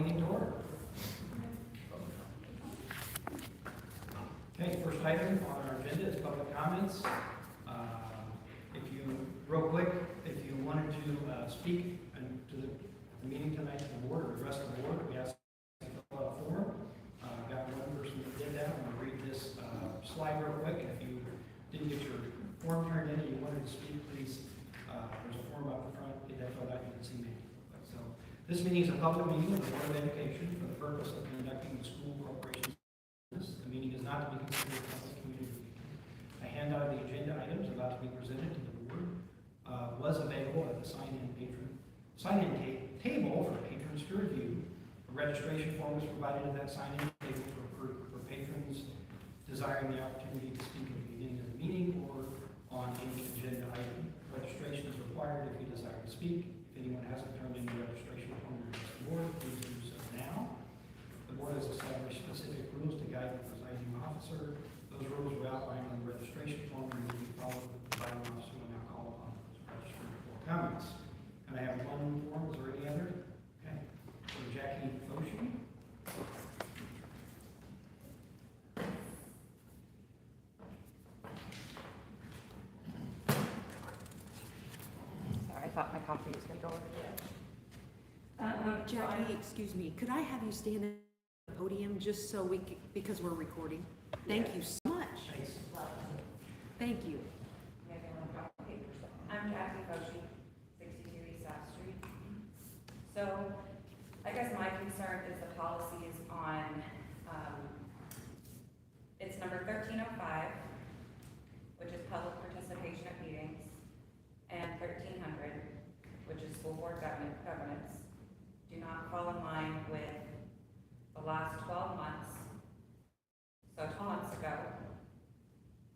meeting to order. Okay, first item on our agenda is public comments. Real quick, if you wanted to speak to the meeting tonight to the board or address the board, we asked you to fill out a form. Got one person that did that. I'm going to read this slide real quick. And if you didn't get your form turned in and you wanted to speak, please, there's a form out the front. Get that filled out. You can see me. So this meeting is a public meeting of the Board of Education for the purpose of conducting the school corporation's business. The meeting is not to be considered a public community meeting. A handout of the agenda items about to be presented to the board was available at the sign-in table for patrons to review. A registration form was provided at that sign-in table for patrons desiring the opportunity to speak at the beginning of the meeting or on any agenda item. Registration is required if you desire to speak. If anyone hasn't turned in your registration form to the board, please do so now. The board has established specific rules to guide the presiding officer. Those rules were outlined on the registration form and will be followed by the officer when I call upon those registered for comments. And I have one form. Is there any other? Okay. So Jackie Foshi. Sorry, I thought my coffee was going to go over here. Jackie, excuse me, could I have you stand at the podium just so we can, because we're recording? Thank you so much. Thanks. Thank you. I'm Jackie Foshi, 62 East South Street. So, I guess my concern is the policies on, it's number 1305, which is public participation at meetings, and 1300, which is school board governance, do not fall in line with the last 12 months. So 12 months ago,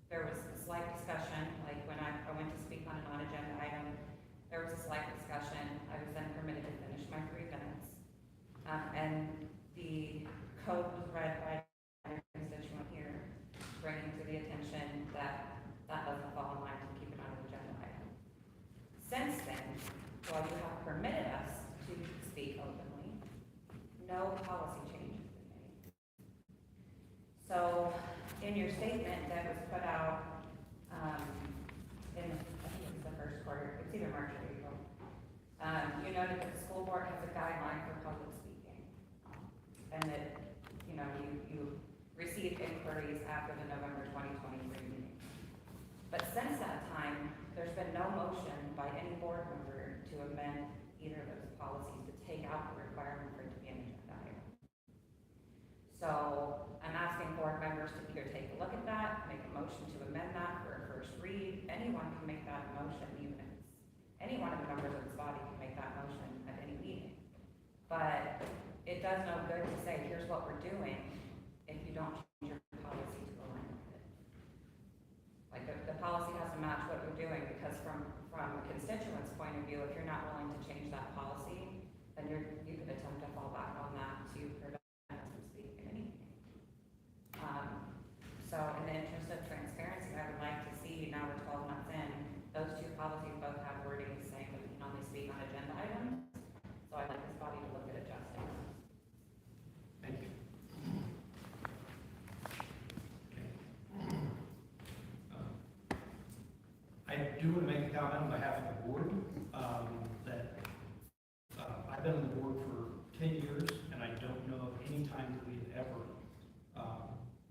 there was a slight discussion, like when I went to speak on a non-agenda item, there was a slight discussion. I was then permitted to finish my 3 minutes. And the code was read by a constituent here, bringing to the attention that that doesn't fall in line to keep it on an agenda item. Since then, while you have permitted us to speak openly, no policy changes have been made. So, in your statement that was put out in, I think it was the first quarter, it's either March or April, you noted that the school board has a guideline for public speaking, and that, you know, you received inquiries after the November 2023 meeting. But since that time, there's been no motion by any board member to amend either of those policies to take out the requirement for it to be an agenda item. So I'm asking board members to here take a look at that, make a motion to amend that for a first read. Anyone can make that motion, even if it's any one of the members of this body can make that motion at any meeting. But it does no good to say, here's what we're doing, if you don't change your policy to align with it. Like the policy has to match what you're doing, because from a constituent's point of view, if you're not willing to change that policy, then you can attempt to fall back on that to prevent us from speaking at any meeting. So in the interest of transparency, I would like to see, now we're 12 months in, those 2 policies both have wording saying that we can only speak on agenda items. So I'd like this body to look at adjusting those. Thank you. Okay. I do want to make a comment on behalf of the board that I've been on the board for 10 years, and I don't know of any time that we've ever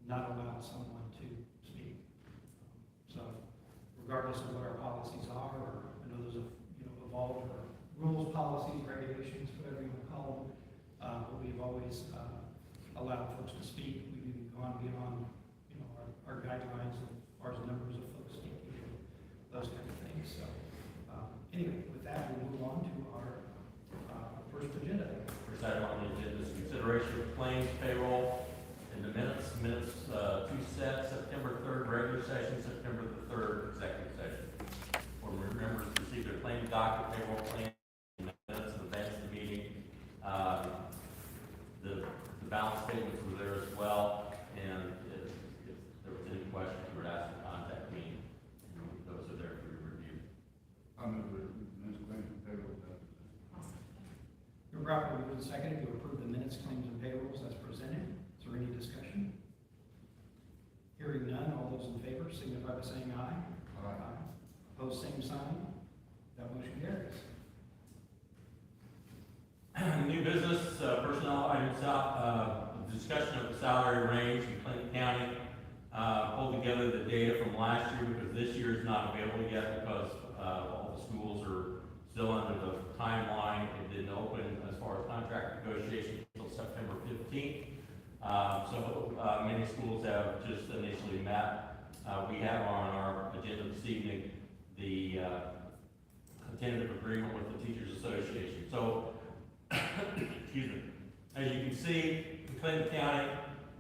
not allowed someone to speak. So regardless of what our policies are, or I know those have evolved, or rules, policies, regulations, whatever you want to call them, but we've always allowed folks to speak. We've even gone beyond our guidelines as far as numbers of folks speaking, those kind of things. So anyway, with that, we'll move on to our first agenda. First item on the agenda is consideration of claims, payroll, and the minutes. Minutes 2 sets, September 3rd, regular session, September the 3rd, executive session. Board members received their claim docket, payroll claim, minutes in advance of the meeting. The balance statements were there as well, and if there was any questions, you would ask to contact me. Those are there for your review. I'm going to minutes claim payroll. properly moved and seconded to approve the minutes, claims, and payrolls as presented. Is there any discussion? Hearing none, all those in favor signify by saying aye. Aye. Opposed, same sign. That motion carries. New business, personnel items, discussion of the salary range in Clinton County. Pulled together the data from last year because this year is not available yet because all the schools are still under the timeline. It didn't open as far as contract negotiations until September 15th. So many schools have just initially met. We have on our agenda this evening the tentative agreement with the Teachers Association. So, excuse me, as you can see, in Clinton County,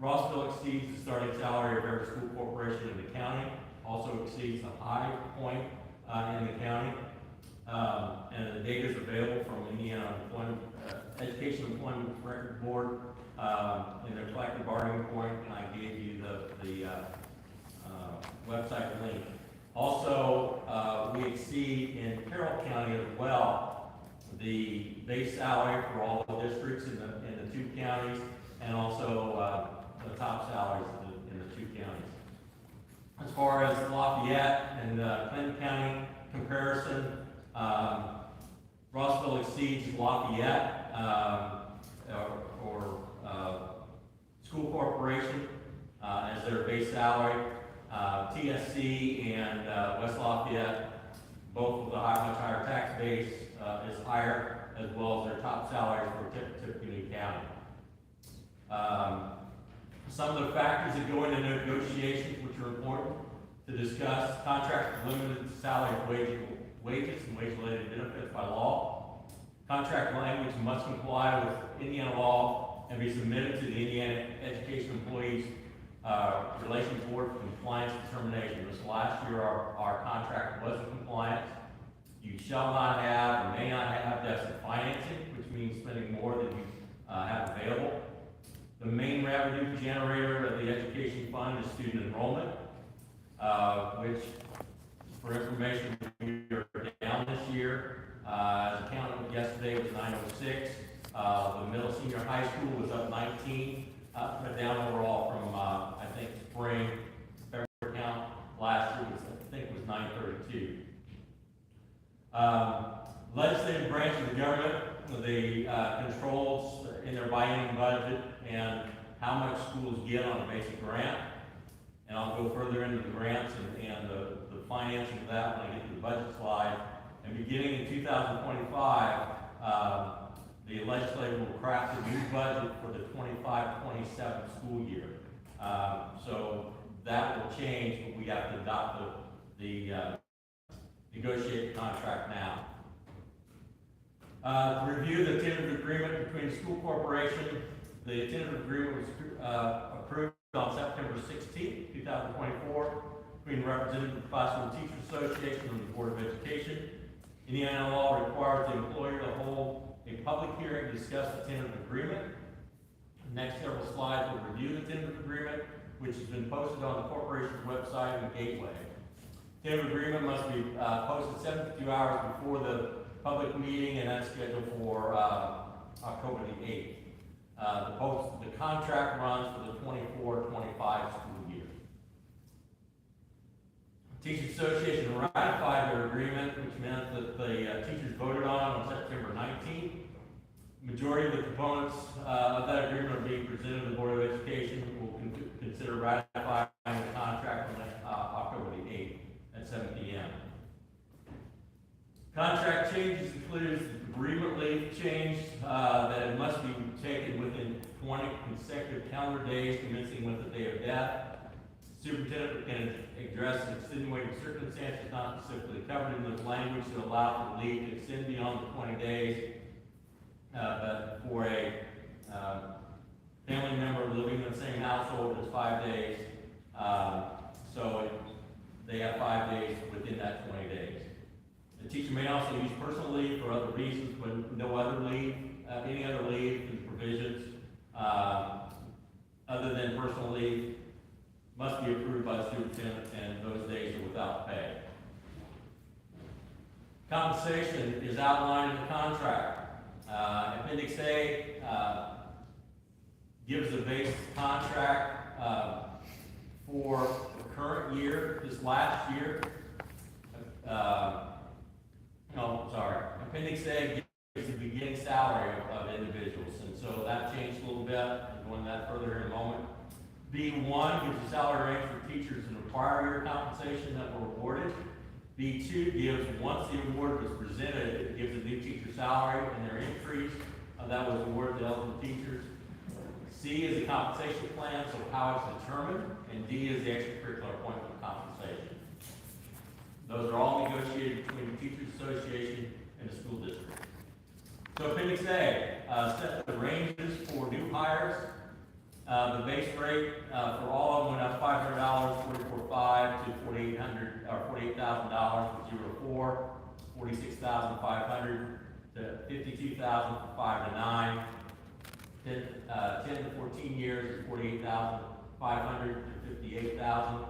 Rossville exceeds the starting salary of every school corporation in the county, also exceeds the high point in the county. And the data is available from Indiana Education Employment Record Board in their collective bargaining point, and I gave you the website link. Also, we exceed in Carroll County as well the base salary for all the districts in the two counties, and also the top salaries in the two counties. As far as Lafayette and Clinton County comparison, Rossville exceeds Lafayette or school corporation as their base salary. TSC and West Lafayette, both with a much higher tax base, is higher, as well as their top salaries for Tippecanoe County. Some of the factors that go into negotiations, which are important to discuss: contract with limited salary wages and wage-related benefits by law. Contract language must comply with Indiana law and be submitted to the Indiana Education Employees Relations Board for compliance determination. This last year, our contract was in compliance. You shall not have or may not have deficit financing, which means spending more than you have available. The main revenue generator of the education fund is student enrollment, which, for information, we are down this year. As accounted yesterday was 906. The middle senior high school was up 19, but down overall from I think spring February count last year was I think was 932. Legislative branch of the government, the controls in their biennium budget and how much schools get on a basic grant. And I'll go further into the grants and the financing of that when I get to the budget slide. And beginning in 2025, the legislature will craft a new budget for the 25-27 school year. So that will change, but we have to adopt the negotiated contract now. To review the tentative agreement between the school corporation, the tentative agreement was approved on September 16, 2024, between the representative of the Classroom Teachers Association and the Board of Education. Indiana law requires the employer to hold a public hearing to discuss the tentative agreement. The next several slides will review the tentative agreement, which has been posted on the corporation's website and gateway. Tentative agreement must be posted 72 hours before the public meeting, and that's scheduled for October the 8th. The contract runs for the 24-25 school year. The Teachers Association ratified their agreement, which meant that the teachers voted on September 19th. Majority of the components of that agreement are being presented to the Board of Education, who will consider ratifying the contract on October the 8th at 7 p.m. Contract changes includes bereavement leave change that it must be taken within 20 consecutive calendar days commencing with the day of death. Superintendent can address extenuating circumstances not specifically covered in this language to allow for leave to extend beyond the 20 days. But for a family member living in the same household, it's 5 days. They have 5 days within that 20 days. The teacher may also use personal leave for other reasons, but no other leave, any other leave and provisions other than personal leave must be approved by the superintendent, and those days are without pay. Compensation is outlined in the contract. Appendix Appendix A gives a base contract for the current year, this last year. Appendix A gives the beginning salary of individuals, and so that changed a little bit. I'm going that further in a moment. B1 gives the salary range for teachers in the prior year compensation that were awarded. B2 gives, once the award was presented, it gives a new teacher salary and their increase that was awarded to eligible teachers. C is the compensation plan, so how it's determined, and D is the extracurricular appointment compensation. Those are all negotiated between the Teachers Association and the school district. So Appendix A set the ranges for new hires. The base rate for all of them went up $500, $44,500 to $4,800 or $48,000 for 0 to 4, $46,500 to $52,000 for 5 to 9, 10 to 14 years is $48,500 to $58,000,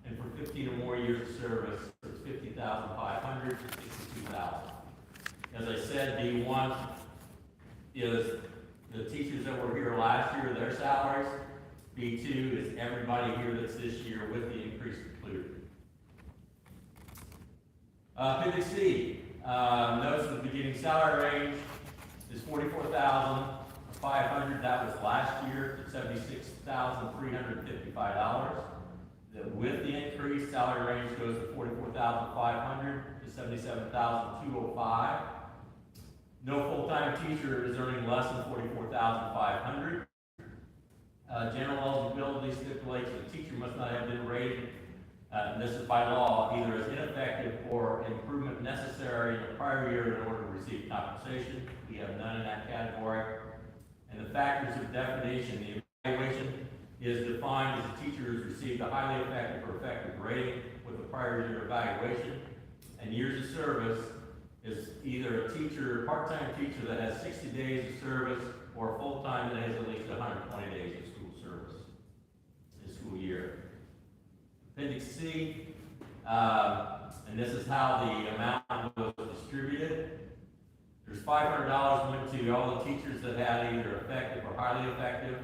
and for 15 or more years of service, it's $50,500 to $62,000. As I said, D1 is the teachers that were here last year, their salaries. B2 is everybody here that's this year with the increase included. Appendix C, notice the beginning salary range is $44,500. That was last year to $76,355. With the increase, salary range goes to $44,500 to $77,205. No full-time teacher is earning less than $44,500. General eligibility stipulates that the teacher must not have been rated, and this is by law, either as ineffective or improvement necessary in the prior year in order to receive compensation. We have none in that category. And the factors of definition, the evaluation is defined as a teacher who's received a highly effective or effective rating with a prior year evaluation. And years of service is either a teacher, a part-time teacher that has 60 days of service, or a full-time that has at least 120 days of school service in a school year. Appendix C, and this is how the amount was distributed. There's $500 went to all the teachers that had either effective or highly effective.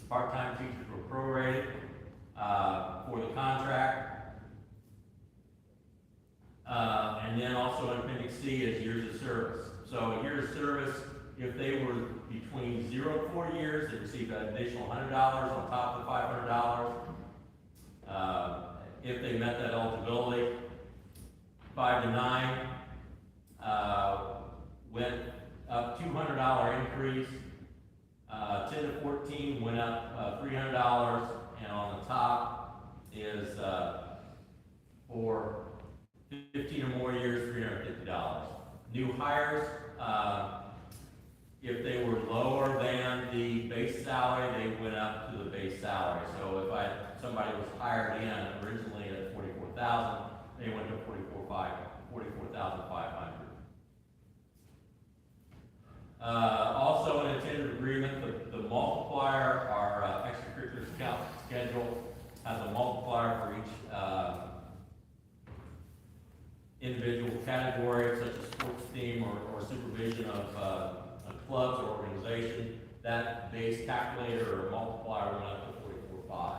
Part-time teachers were prorated for the contract. And then also in Appendix C is years of service. So a year of service, if they were between 0 to 4 years, they received an additional $100 on top of the $500. If they met that eligibility, 5 to 9 went up $200 increase. 10 to 14 went up $300, and on the top is for 15 or more years, $350. New hires, if they were lower than the base salary, they went up to the base salary. So if somebody was hired in originally at $44,000, they went to $44,500. Also in a tentative agreement, the multiplier, our extracurricular schedule has a multiplier for each individual category, such as sports team or supervision of clubs or organization. That base calculator or multiplier went up to 44.5.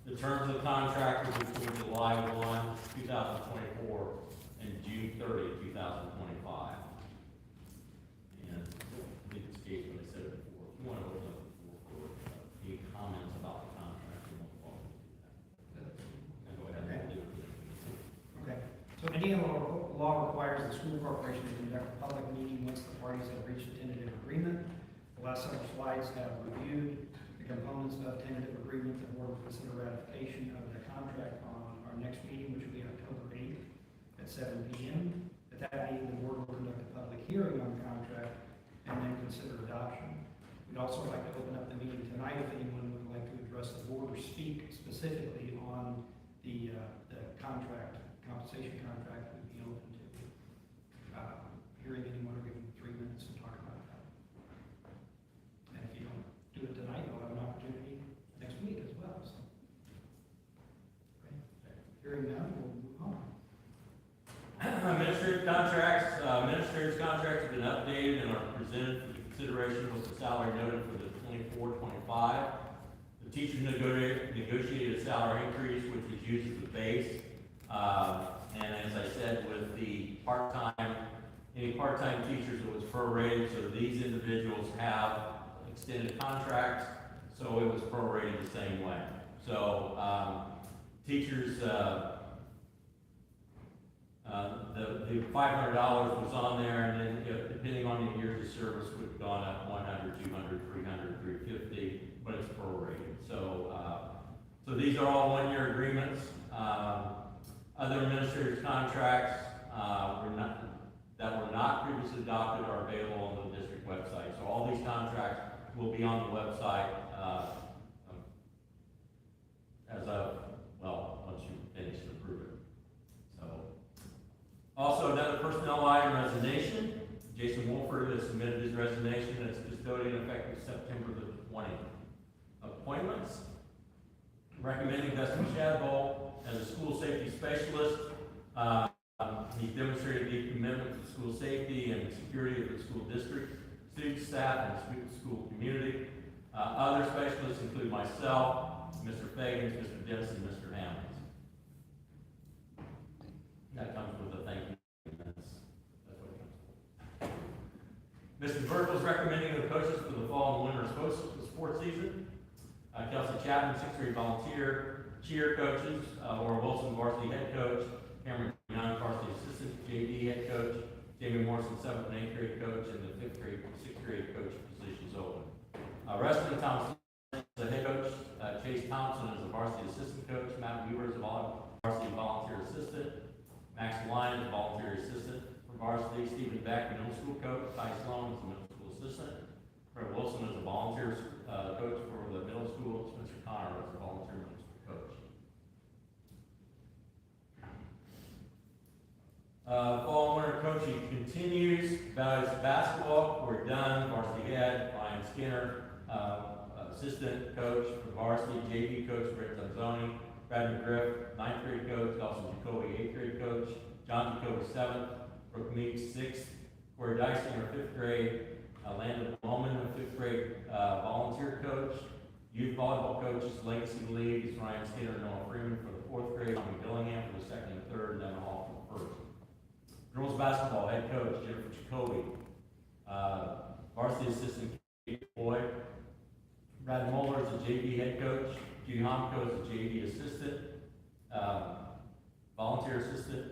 The terms of the contract were between July 1, 2024 and June 30, 2025. And I think it's case when I said it before. If you want to open up the floor for any comments about the contract, you want to follow that. Go ahead and do it. Okay. So Indiana law requires the school corporation to conduct a public meeting once the parties have reached a tentative agreement. The last several slides have reviewed the components of tentative agreement. The board will consider ratification of the contract on our next meeting, which will be October 8th at 7 p.m. At that meeting, the board will conduct a public hearing on the contract and then consider adoption. We'd also like to open up the meeting tonight if anyone would like to address the board or speak specifically on the contract, compensation contract. We'd be open to hearing anyone or giving 3 minutes to talk about that. And if you don't do it tonight, you'll have an opportunity next week as well. So, okay. Hearing none, we'll move on. Administrative contracts have been updated and are presented for the consideration was the salary noted for the 24-25. The teachers negotiated a salary increase, which was used as the base. And as I said, with the part-time, any part-time teachers, it was prorated, so these individuals have extended contracts, so it was prorated the same way. So, teachers, the $500 was on there, and then depending on the years of service, would have gone up 100, 200, 300, 350, but it's prorated. So, so these are all one-year agreements. Other administrators' contracts that were not previously adopted are available on the district website. So all these contracts will be on the website as of, well, once you finish and approve it. So, also another personnel item, resignation. Jason Wolford has submitted his resignation as custodian effective September the 20th. Appointments. Recommending Dustin Shadbolt as a school safety specialist. He's demonstrated deep commitment to school safety and security of the school district, student staff, and the school community. Other specialists include myself, Mr. Fagans, Mr. Denson, and Mr. Hammonds. That comes with a thank you. That's what it comes with. Mr. Virgil is recommending the coaches for the fall and winter sports season. Kelsey Chapman, 6th grade volunteer, cheer coaches, Laura Wilson, varsity head coach, Cameron Young, varsity assistant, JV head coach, Jamie Morrison, 7th and 8th grade coach, and the 5th grade, 6th grade coach positions open. Wrestling, Thompson is the head coach, Chase Thompson is a varsity assistant coach, Matt Weaver is a varsity volunteer assistant, Max Lyon is a volunteer assistant for varsity, Stephen Beck, middle school coach, Ty Sloan is a middle school assistant, Fred Wilson is a volunteer coach for the middle school, Spencer Connor is a volunteer middle school coach. Fall and winter coaching continues. Valley's basketball, we're done. Varsity head, Ryan Skinner, assistant coach for varsity, JV coach, Brett Tonzoni, Brad McGriff, 9th grade coach, Dawson Jacoby, 8th grade coach, John Jacoby, 7th, Brooke Meeks, 6th, Corey Dyson, 5th grade, Landon Bowman, the 5th grade volunteer coach. Youth volleyball coaches, Legacy League is Ryan Skinner and Noah Freeman for the 4th grade, Tommy Dillingham for the 2nd and 3rd, and then Hall for the 1st. Girls basketball head coach, Jennifer Jacoby. Varsity assistant, Kate Boyd. Brad Moeller is a JV head coach. Judy Homko is a JV assistant. Volunteer assistant.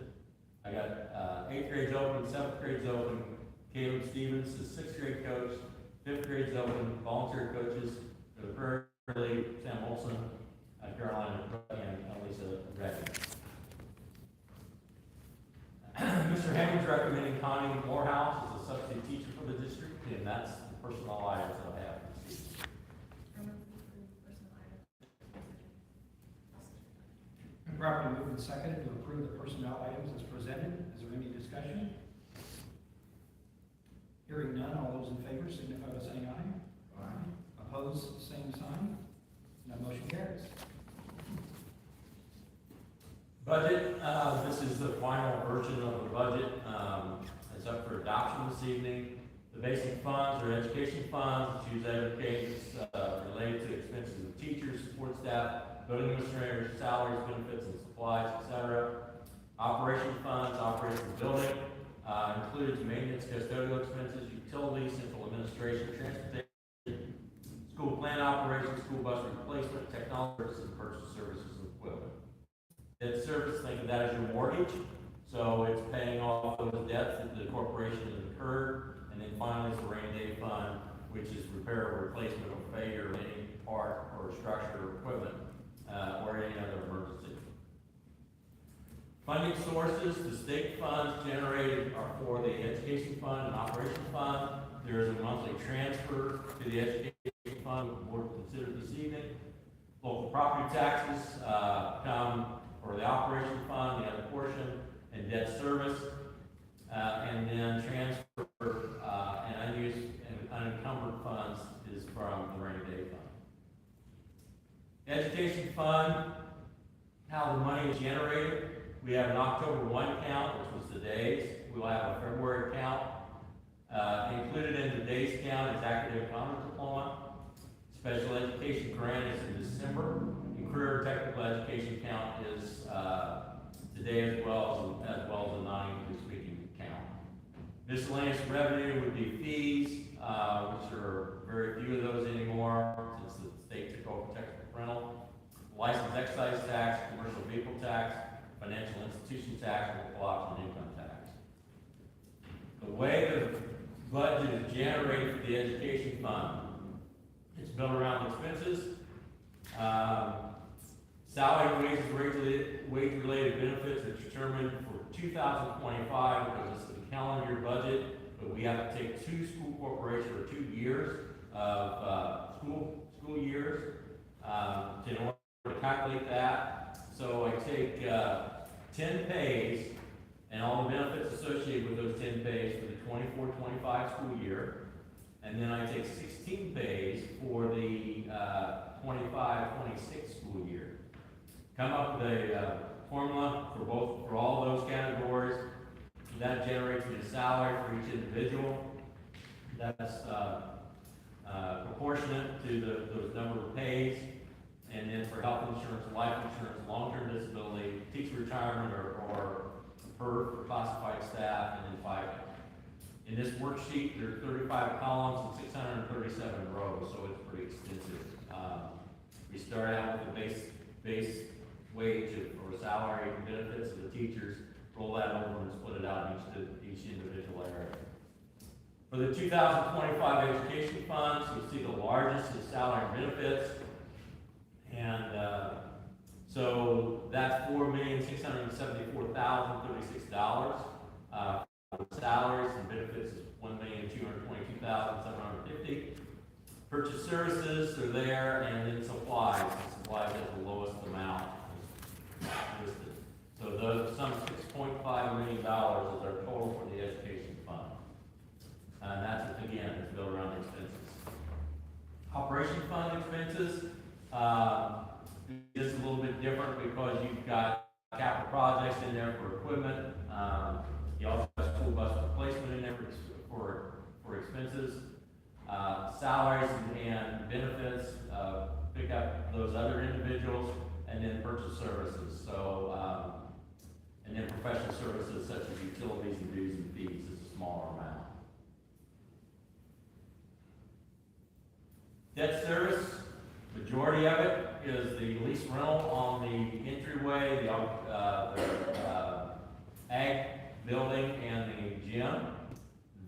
I got 8th grade's open, 7th grade's open. Caleb Stevens is 6th grade coach. 5th grade's open. Volunteer coaches for the Prairie League, Sam Olson, Carolina, and Elisa Redden. Mr. Hammond's recommending Connie Morehouse as a substitute teacher for the district, and that's the personnel items that I have this evening. Properly moved and seconded to approve the personnel items as presented. Is there any discussion? Hearing none, all those in favor signify by saying aye. Aye. Opposed, same sign. That motion carries. Budget, this is the final version of the budget. It's up for adoption this evening. The basic funds are education funds, which use educations related to expenses of teachers, support staff, building administrators, salaries, benefits, and supplies, etc. Operation funds, operation of the building, includes maintenance, custodial expenses, utilities, central administration, transportation, school plan operations, school bus replacement, technology services, and purchase services and equipment. Debt service, think of that as your mortgage. So it's paying off those debts that the corporation has incurred. And then finally, it's the rainy day fund, which is repair or replacement of failure of any part or structure or equipment, or any other emergency. Funding sources, the state funds generated are for the education fund and operation fund. There is a monthly transfer to the education fund, which the board considered this evening. Local property taxes come for the operation fund, the other portion, and debt service, and then transfer and unused and unencumbered funds is from the rainy day fund. Education fund, how the money is generated. We have an October 1 count, which was today's. We'll have a February count, Included in today's count is academic honors diploma. Special education grant is in December. And career technical education count is today as well as a non-English speaking count. Miscellaneous revenue would be fees, which are very few of those anymore since the state took over textbook rental. License excise tax, commercial vehicle tax, financial institution tax, and option income tax. The way the budget is generated for the education fund, it's built around expenses. Salary, wage-related benefits are determined for 2025 because this is a calendar year budget, but we have to take 2 school corporations or 2 years of school years in order to calculate that. So I take 10 pays and all the benefits associated with those 10 pays for the 24-25 school year. And then I take 16 pays for the 25-26 school year. Come up with a formula for all those categories. That generates me a salary for each individual. That's proportionate to those number of pays. And then for health insurance, life insurance, long-term disability, teacher retirement, or PERF for classified staff, and then FICA. In this worksheet, there are 35 columns and 637 rows, so it's pretty extensive. We start out with the base wage or salary and benefits of the teachers, roll that over and split it out in each individual area. For the 2025 education funds, you'll see the largest is salary and benefits. And so that's $4,674,036. Salaries and benefits is $1,222,750. Purchase services are there, and then supplies. Supplies has the lowest amount listed. So those some $6.5 million is our total for the education fund. And that's again, it's built around expenses. Operation fund expenses. This is a little bit different because you've got capital projects in there for equipment. You also have school bus replacement in there for expenses. Salaries and benefits, pick up those other individuals, and then purchase services. So, and then professional services such as utilities and dues and fees is a smaller amount. Debt service, majority of it is the lease rental on the entryway, the ag building and the gym.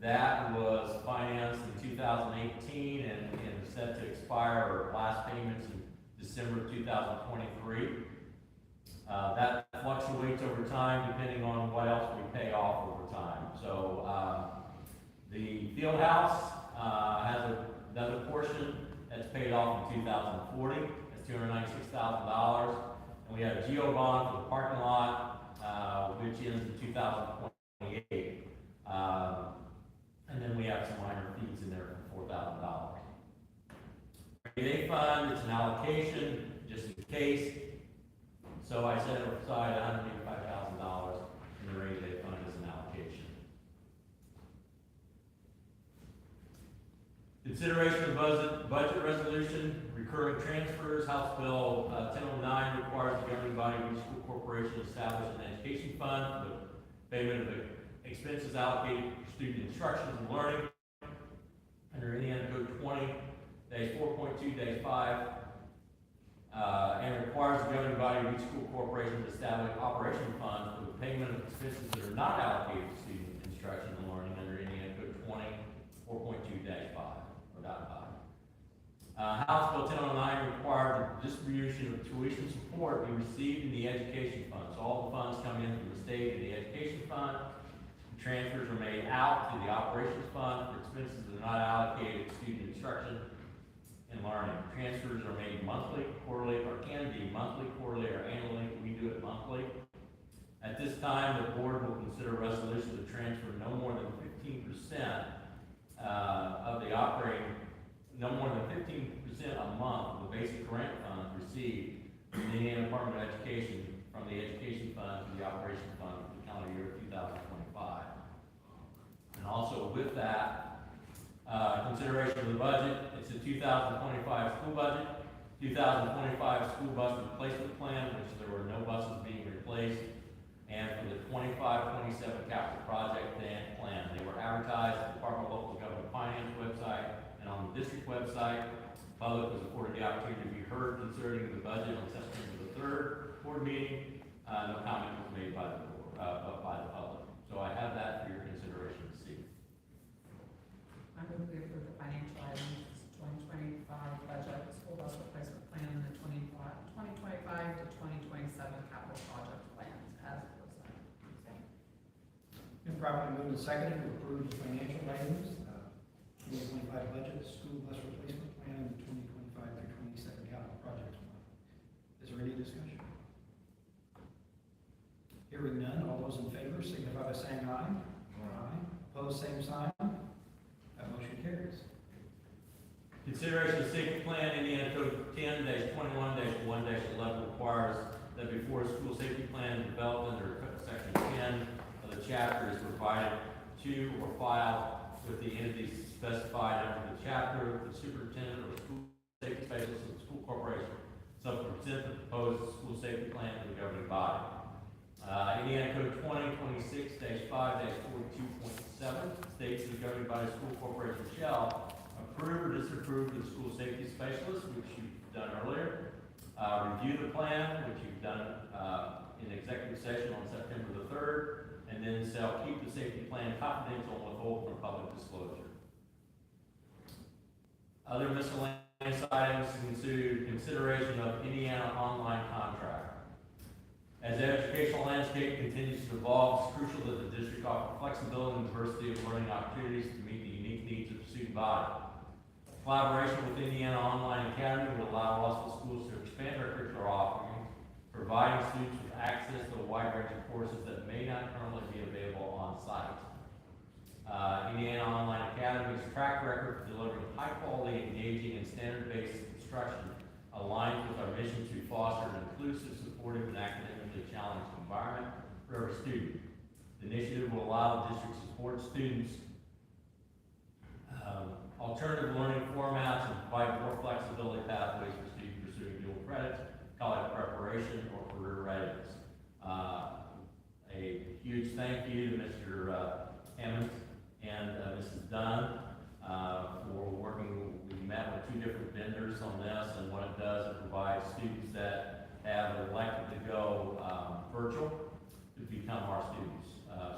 That was financed in 2018 and set to expire, or last payments in December 2023. That fluctuates over time depending on what else we pay off over time. So the field house has another portion that's paid off in 2040. That's $296,000. And we have a geo bond for the parking lot, which ends in 2028. And then we have some minor fees in there for $4,000. Rainy day fund, it's an allocation, just in case. So I set aside $185,000 in the rainy day fund as an allocation. Consideration of budget resolution, recurring transfers. House Bill 1009 requires the governing body of each school corporation to establish an education fund for the payment of the expenses allocated for student instruction and learning under Indiana Code 20-4.2-5, and requires the governing body of each school corporation to establish operation funds for the payment of expenses that are not allocated to student instruction and learning under Indiana Code 20-4.2-5 or .5. House Bill 1009 required the distribution of tuition support be received in the education fund. So all the funds come in from the state in the education fund. Transfers are made out to the operations fund for expenses that are not allocated to student instruction and learning. Transfers are made monthly, quarterly, or can be monthly, quarterly, or annually. We do it monthly. At this time, the board will consider a resolution to transfer no more than 15% of the operating, no more than 15% a month of the basic grant funds received from the Indiana Department of Education from the education fund to the operation fund for the calendar year 2025. And also with that, consideration of the budget, it's the 2025 school budget, 2025 school bus replacement plan, which there were no buses being replaced, and for the 25-27 capital project plan. They were advertised at the Department of Local Government Finance website and on the district website. Public was afforded the opportunity to be heard concerning the budget on September the 3rd board meeting. No comment was made by the board, by the public. So I have that for your consideration this evening. I move we approve the financial items, 2025 budget, school bus replacement plan, and the 2025 to 2027 capital project plans as presented. Been properly moved and seconded to approve the financial items, 2025 budget, school bus replacement plan, and 2025 through 27 capital projects plan. Is there any discussion? Hearing none, all those in favor signify by saying aye. Aye. Opposed, same sign. That motion carries. Consideration of safety plan, Indiana Code 10-21-1-11 requires that before a school safety plan is developed under section 10 of the chapter is provided to or filed with the entities specified under the chapter, the superintendent or school safety specialist of the school corporation shall present the proposed school safety plan to the governing body. Indiana Code 2026-5-42.7 states the governing body school corporation shall approve or disapprove the school safety specialist, which you've done earlier, review the plan, which you've done in executive session on September the 3rd, and then shall keep the safety plan confidential and withhold from public disclosure. Other miscellaneous items include consideration of Indiana online contract. As the educational landscape continues to evolve, it's crucial that the district offer flexibility and diversity of learning opportunities to meet the unique needs of the student body. Collaboration with Indiana Online Academy will allow Russell schools to expand their curricular offerings, providing students with access to a wide range of courses that may not currently be available on site. Indiana Online Academy's track record for delivering high-quality, engaging, and standard-based instruction aligns with our mission to foster an inclusive, supportive, and academically challenged environment for every student. The initiative will allow the district to support students' alternative learning formats and provide more flexibility pathways for students pursuing dual credits, college preparation, or career readiness. A huge thank you to Mr. Hammond and Mrs. Dunn for working. We met with 2 different vendors on this, and what it does, it provides students that have elected to go virtual to become our students.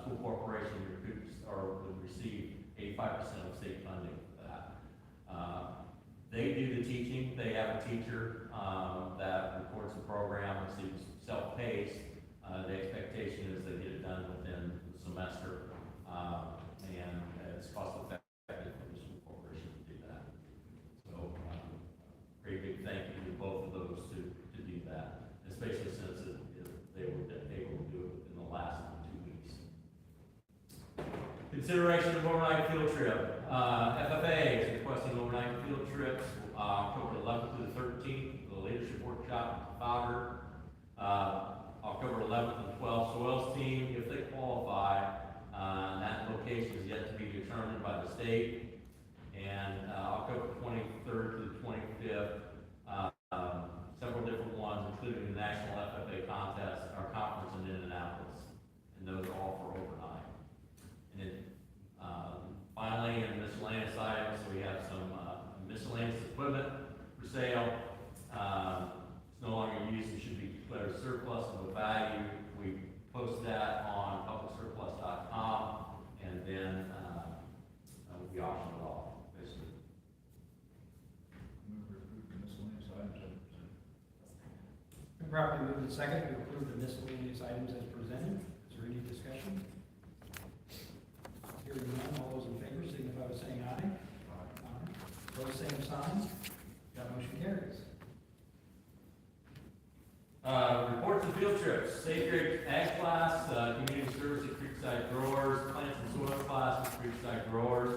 School corporation recruits or would receive 85% of state funding for that. They do the teaching. They have a teacher that records the program. The students self-paced. The expectation is they get it done within the semester, and it's cost effective for the school corporation to do that. So, very big thank you to both of those to do that, especially since they were able to do it within the last 2 weeks. Consideration of overnight field trip. FFA is requesting overnight field trips October 11th through the 13th for the leadership workshop in Trafalgar. October 11th and 12th soils team, if they qualify. That location is yet to be determined by the state. And October 23rd through the 25th, several different ones, including the National FFA contest, our conference in Indianapolis. And those are all for overnight. And then finally, in miscellaneous items, we have some miscellaneous equipment for sale. It's no longer used and should be declared surplus of value. We post that on publicsurplus.com, and then we auction it off, basically. Move to approve the miscellaneous items as presented. Been properly moved and seconded to approve the miscellaneous items as presented. Is there any discussion? Hearing none, all those in favor signify by saying aye. Aye. Opposed, same sign. That motion carries. Reports and field trips, safe grade ag class, community service at Creekside Growers, plants and soil class at Creekside Growers.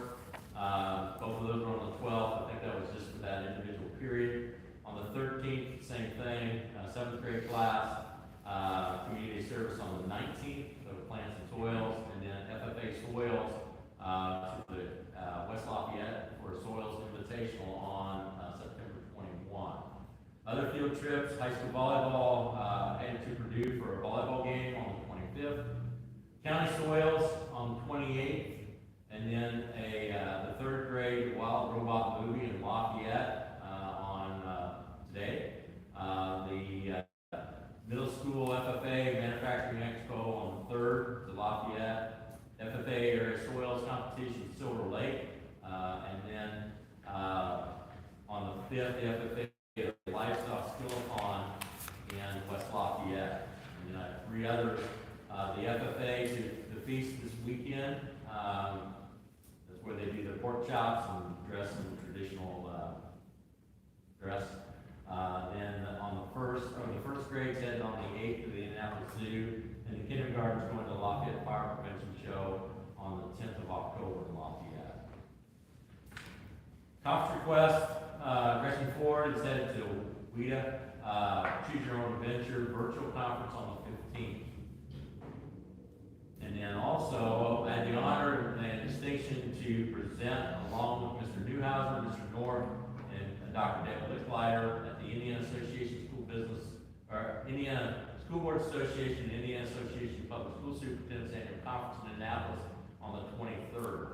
Both of those were on the 12th. I think that was just for that individual period. On the 13th, same thing, 7th grade class, community service on the 19th of plants and soils, and then FFA soils field trips, high school volleyball, headed to Purdue for a volleyball game on the 25th. County soils on the 28th, and then the third grade wild robot movie in Lafayette on today. The middle school FFA Manufacturing Expo on the 3rd, the Lafayette. FFA area soils competition in Silver Lake, and then on the 5th, the FFA livestock skill-a-thon in West Lafayette. And 3 others. The FFA to the feast this weekend. That's where they do their pork chops and dress in the traditional dress. Then on the first grade's heading on the 8th to the Indianapolis Zoo, and the kindergarten's going to the Lafayette Fire Prevention Show on the 10th of October in Lafayette. Conference request, Gretchen Ford is headed to WIDA, Choose Your Own Adventure virtual conference on the 15th. And then also, I had the honor and distinction to present along with Mr. Newhouser, Mr. North, and Dr. David Licklider at the Indiana Association School Business, or Indiana School Board Association, and Indiana Association of Public School Superintendents Annual Conference in Indianapolis on the 23rd.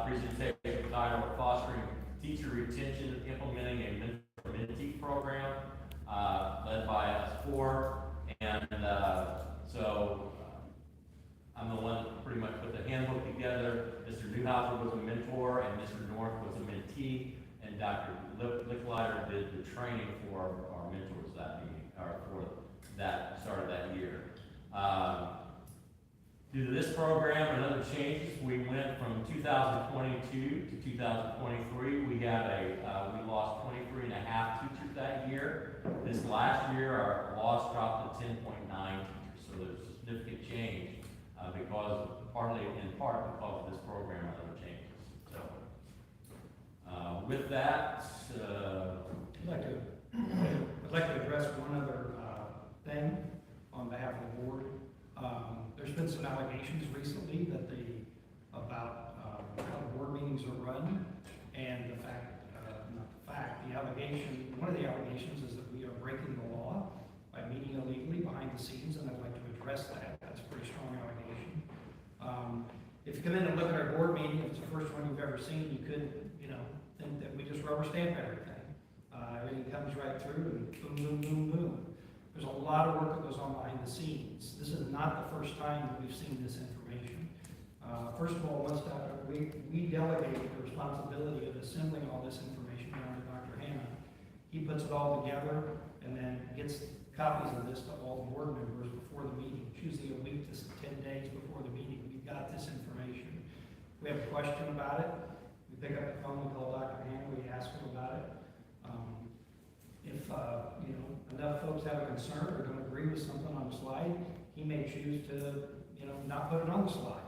Presentation titled Fostering Teacher Retention, Implementing a Mentor-Mentee Program, led by us 4. And so I'm the one that pretty much put the handbook together. Mr. Newhouser was a mentor, and Mr. North was a mentee, and Dr. Licklider did the training for our mentors that meeting, or for that start of that year. Due to this program and other changes, we went from 2022 to 2023. We lost 23 and a half teachers that year. This last year, our loss dropped to 10.9 teachers, so there's a significant change in part because of this program and other changes. So, with that, I'd like to address one other thing on behalf of the board. There's been some allegations recently about how the board meetings are run, and one of the allegations is that we are breaking the law by meeting illegally behind the scenes, and I'd like to address that. That's a pretty strong allegation. If you come in and look at our board meeting, if it's the first one you've ever seen, you could, think that we just rubber stamp everything. Everything comes right through and boom, boom, boom, boom. There's a lot of work that goes on behind the scenes. This is not the first time that we've seen this information. First of all, we delegate the responsibility of assembling all this information down to Dr. Hannah. He puts it all together and then gets copies of this to all the board members before the meeting. It's usually a week to 10 days before the meeting. We've got this information. If we have a question about it, we pick up the phone, we call Dr. Hannah, we ask him about it. If enough folks have a concern or don't agree with something on the slide, he may choose to not put it on the slide.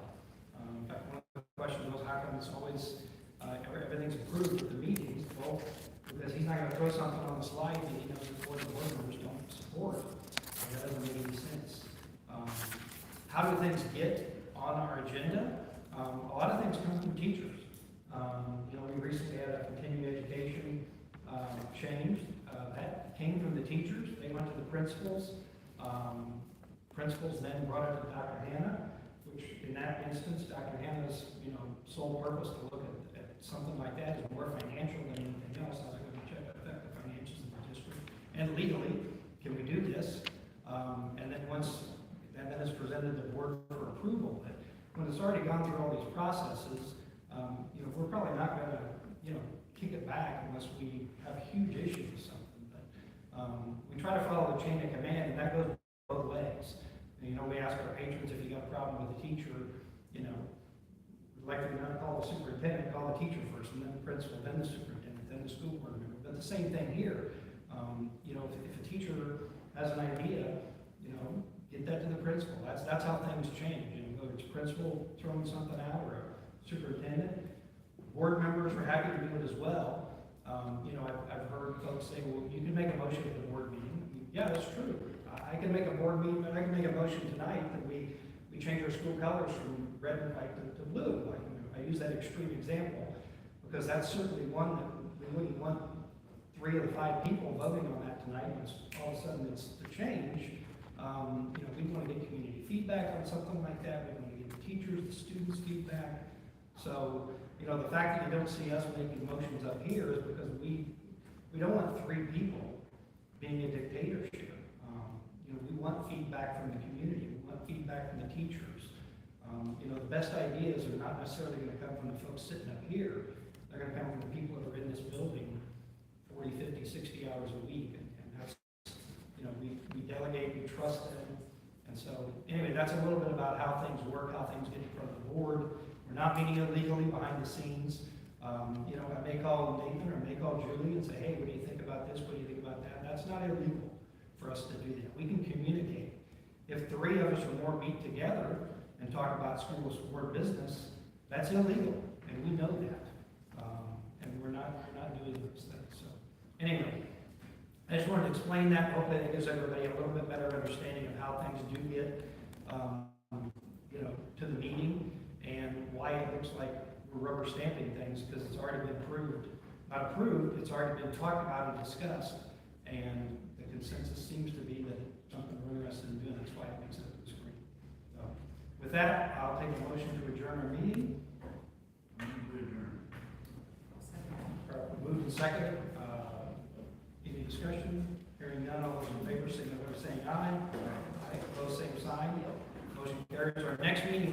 In fact, one of the questions was, how come it's always everything's approved at the meetings? Well, because he's not going to throw something on the slide that he knows the board members don't support. That doesn't make any sense. How do things get on our agenda? A lot of things come from teachers. We recently had a continuing education change. That came from the teachers. They went to the principals. Principals then brought it to Dr. Hannah, which in that instance, Dr. Hannah's sole purpose to look at something like that is more financial than anything else. How's it going to affect the financials of the district? And legally, can we do this? And then once that is presented to the board for approval, but when it's already gone through all these processes, we're probably not going to kick it back unless we have huge issues with something. But we try to follow the chain of command, and that goes both ways. We ask our patrons, if you got a problem with a teacher, we'd like to not call the superintendent, call the teacher first, and then the principal, then the superintendent, then the school board member. But the same thing here. If a teacher has an idea, get that to the principal. That's how things change. Whether it's principal throwing something out or a superintendent, board members are happy to do it as well. I've heard folks say, well, you can make a motion at the board meeting. Yeah, that's true. I can make a board meeting, but I can make a motion tonight that we change our school colors from red and white to blue. I use that extreme example because that's certainly one that we wouldn't want 3 of the 5 people voting on that tonight, and all of a sudden it's the change, you know, we want to get community feedback on something like that, we want to get the teachers, the students' feedback. So, you know, the fact that you don't see us making motions up here is because we don't want 3 people being a dictatorship. You know, we want feedback from the community, we want feedback from the teachers. You know, the best ideas are not necessarily going to come from the folks sitting up here, they're going to come from the people that are in this building 40, 50, 60 hours a week, and that's, you know, we delegate, we trust them. And so, anyway, that's a little bit about how things work, how things get in front of the board. We're not meeting illegally behind the scenes. You know, I may call Nathan or I may call Julie and say, hey, what do you think about this? What do you think about that? That's not illegal for us to do that. We can communicate. If 3 of us or more meet together and talk about school board business, that's illegal, and we know that. And we're not doing those things. So, anyway, I just wanted to explain that. Hopefully that gives everybody a little bit better understanding of how things do get, you know, to the meeting, and why it looks like we're rubber stamping things, because it's already been approved. Not approved, it's already been talked about and discussed, and the consensus seems to be that it's something we're interested in doing. That's why it makes it up to the screen. So, with that, I'll take a motion to adjourn our meeting. Moved and seconded. Any discussion? Hearing none, all those in favor signify by saying aye. Aye. Opposed, same sign. Motion carries. Our next meeting